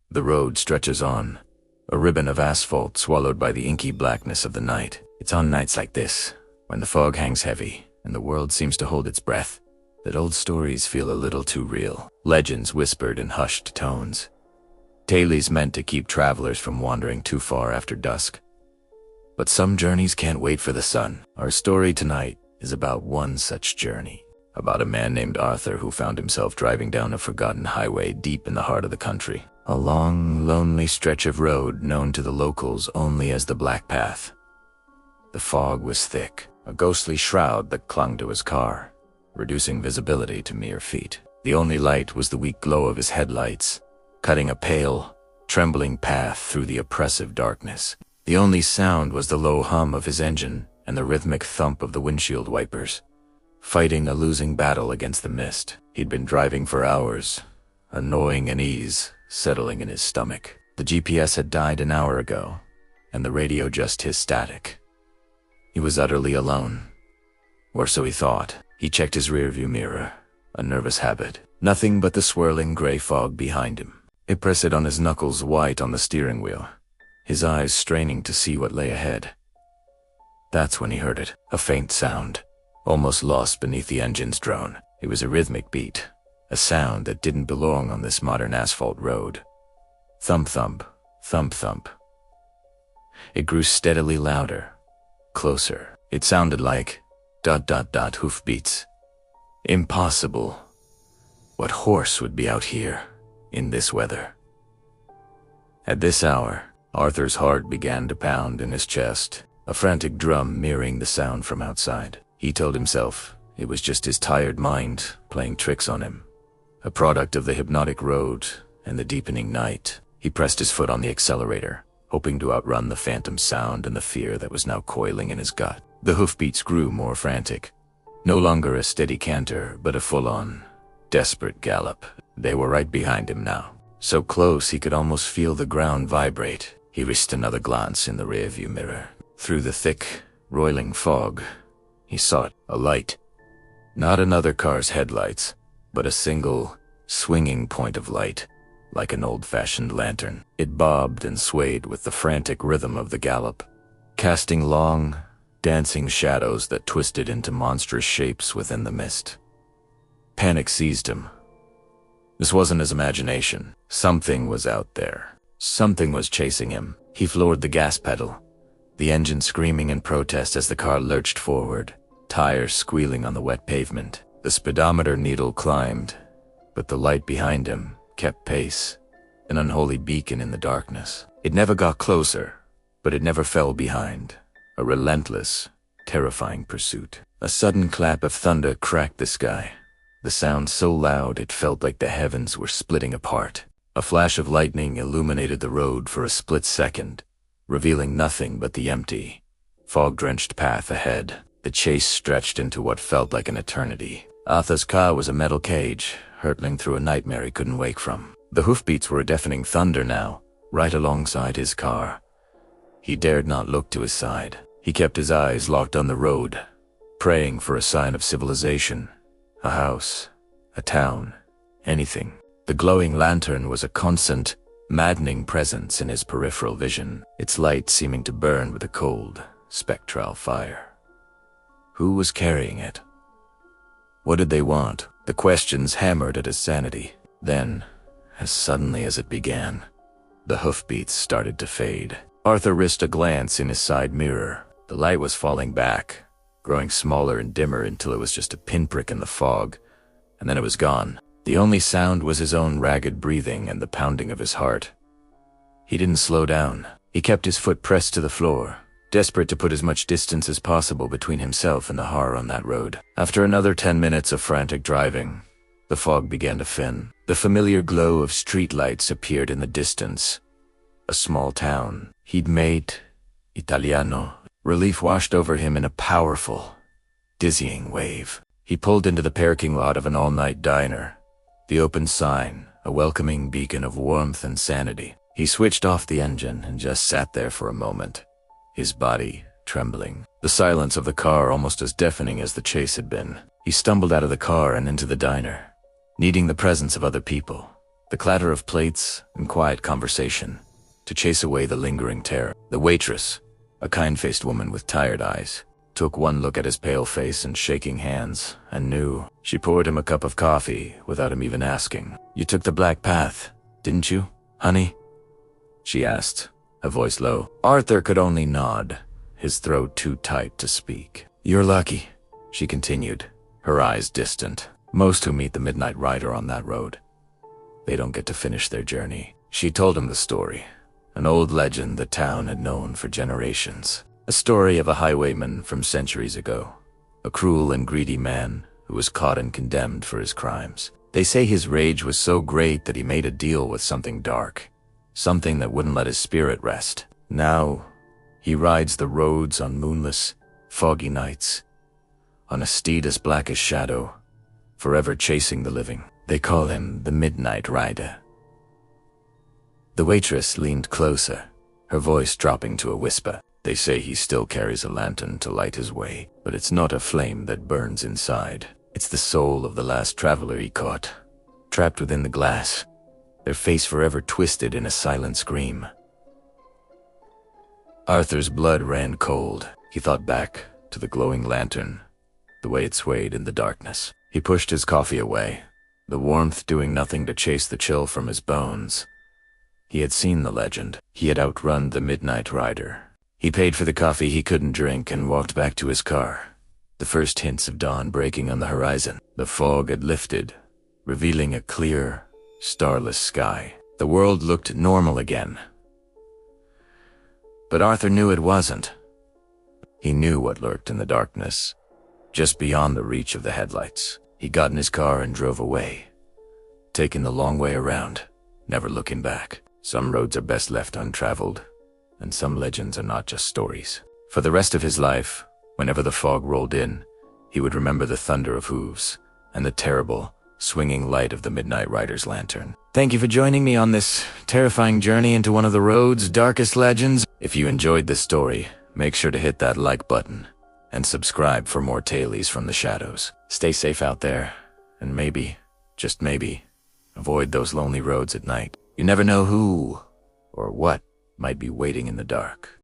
The road stretches on, a ribbon of asphalt swallowed by the inky blackness of the night. It's on nights like this, when the fog hangs heavy and the world seems to hold its breath, that old stories feel a little too real. Legends whispered in hushed tones. Tales meant to keep travelers from wandering too far after dusk. But some journeys can't wait for the sun. Our story tonight is about one such journey. About a man named Arthur who found himself driving down a forgotten highway deep in the heart of the country. A long, lonely stretch of road known to the locals only as the Black Path. The fog was thick, a ghostly shroud that clung to his car, reducing visibility to mere feet. The only light was the weak glow of his headlights, cutting a pale, trembling path through the oppressive darkness. The only sound was the low hum of his engine and the rhythmic thump of the windshield wipers, fighting a losing battle against the mist. He'd been driving for hours, a gnawing unease settling in his stomach. The GPS had died an hour ago, and the radio just hissed static. He was utterly alone. Or so he thought. He checked his rearview mirror, a nervous habit. Nothing but the swirling gray fog behind him. He pressed it on his knuckles white on the steering wheel, his eyes straining to see what lay ahead. That's when he heard it, a faint sound, almost lost beneath the engine's drone. It was a rhythmic beat, a sound that didn't belong on this modern asphalt road. Thump thump, thump thump. It grew steadily louder, closer. It sounded like ... hoofbeats. Impossible. What horse would be out here, in this weather? At this hour, Arthur's heart began to pound in his chest, a frantic drum mirroring the sound from outside. He told himself it was just his tired mind playing tricks on him, a product of the hypnotic road and the deepening night. He pressed his foot on the accelerator, hoping to outrun the phantom sound and the fear that was now coiling in his gut. The hoofbeats grew more frantic, no longer a steady canter, but a full-on, desperate gallop. They were right behind him now, so close he could almost feel the ground vibrate. He risked another glance in the rearview mirror. Through the thick, roiling fog, he saw it, a light. Not another car's headlights, but a single, swinging point of light, like an old-fashioned lantern. It bobbed and swayed with the frantic rhythm of the gallop, casting long, dancing shadows that twisted into monstrous shapes within the mist. Panic seized him. This wasn't his imagination. Something was out there. Something was chasing him. He floored the gas pedal, the engine screaming in protest as the car lurched forward, tires squealing on the wet pavement. The speedometer needle climbed, but the light behind him kept pace, an unholy beacon in the darkness. It never got closer, but it never fell behind. A relentless, terrifying pursuit. A sudden clap of thunder cracked the sky, the sound so loud it felt like the heavens were splitting apart. A flash of lightning illuminated the road for a split second, revealing nothing but the empty, fog-drenched path ahead. The chase stretched into what felt like an eternity. Arthur's car was a metal cage, hurtling through a nightmare he couldn't wake from. The hoofbeats were a deafening thunder now, right alongside his car. He dared not look to his side. He kept his eyes locked on the road, praying for a sign of civilization. A house, a town, anything. The glowing lantern was a constant, maddening presence in his peripheral vision, its light seeming to burn with a cold, spectral fire. Who was carrying it? What did they want? The questions hammered at his sanity. Then, as suddenly as it began, the hoofbeats started to fade. Arthur risked a glance in his side mirror. The light was falling back, growing smaller and dimmer until it was just a pinprick in the fog, and then it was gone. The only sound was his own ragged breathing and the pounding of his heart. He didn't slow down. He kept his foot pressed to the floor, desperate to put as much distance as possible between himself and the horror on that road. After another 10 minutes of frantic driving, the fog began to thin. The familiar glow of streetlights appeared in the distance. A small town. He'd made Italiano. Relief washed over him in a powerful, dizzying wave. He pulled into the parking lot of an all-night diner. The open sign, a welcoming beacon of warmth and sanity. He switched off the engine and just sat there for a moment, his body trembling. The silence of the car almost as deafening as the chase had been. He stumbled out of the car and into the diner, needing the presence of other people, the clatter of plates and quiet conversation, to chase away the lingering terror. The waitress, a kind-faced woman with tired eyes, took one look at his pale face and shaking hands, and knew. She poured him a cup of coffee without him even asking. "You took the black path, didn't you, honey?" she asked, her voice low. Arthur could only nod, his throat too tight to speak. "You're lucky," she continued, her eyes distant. "Most who meet the Midnight Rider on that road, they don't get to finish their journey." She told him the story, an old legend the town had known for generations. A story of a highwayman from centuries ago, a cruel and greedy man who was caught and condemned for his crimes. They say his rage was so great that he made a deal with something dark, something that wouldn't let his spirit rest. Now, he rides the roads on moonless, foggy nights, on a steed as black as shadow, forever chasing the living. They call him the Midnight Rider. The waitress leaned closer, her voice dropping to a whisper. "They say he still carries a lantern to light his way, but it's not a flame that burns inside. It's the soul of the last traveler he caught, trapped within the glass, their face forever twisted in a silent scream." Arthur's blood ran cold. He thought back to the glowing lantern, the way it swayed in the darkness. He pushed his coffee away, the warmth doing nothing to chase the chill from his bones. He had seen the legend. He had outrun the Midnight Rider. He paid for the coffee he couldn't drink and walked back to his car, the first hints of dawn breaking on the horizon. The fog had lifted, revealing a clear, starless sky. The world looked normal again. But Arthur knew it wasn't. He knew what lurked in the darkness, just beyond the reach of the headlights. He got in his car and drove away, taking the long way around, never looking back. Some roads are best left untraveled, and some legends are not just stories. For the rest of his life, whenever the fog rolled in, he would remember the thunder of hooves and the terrible, swinging light of the Midnight Rider's lantern. Thank you for joining me on this terrifying journey into one of the road's darkest legends. If you enjoyed this story, make sure to hit that like button and subscribe for more tales from the shadows. Stay safe out there, and maybe, just maybe, avoid those lonely roads at night. You never know who or what might be waiting in the dark.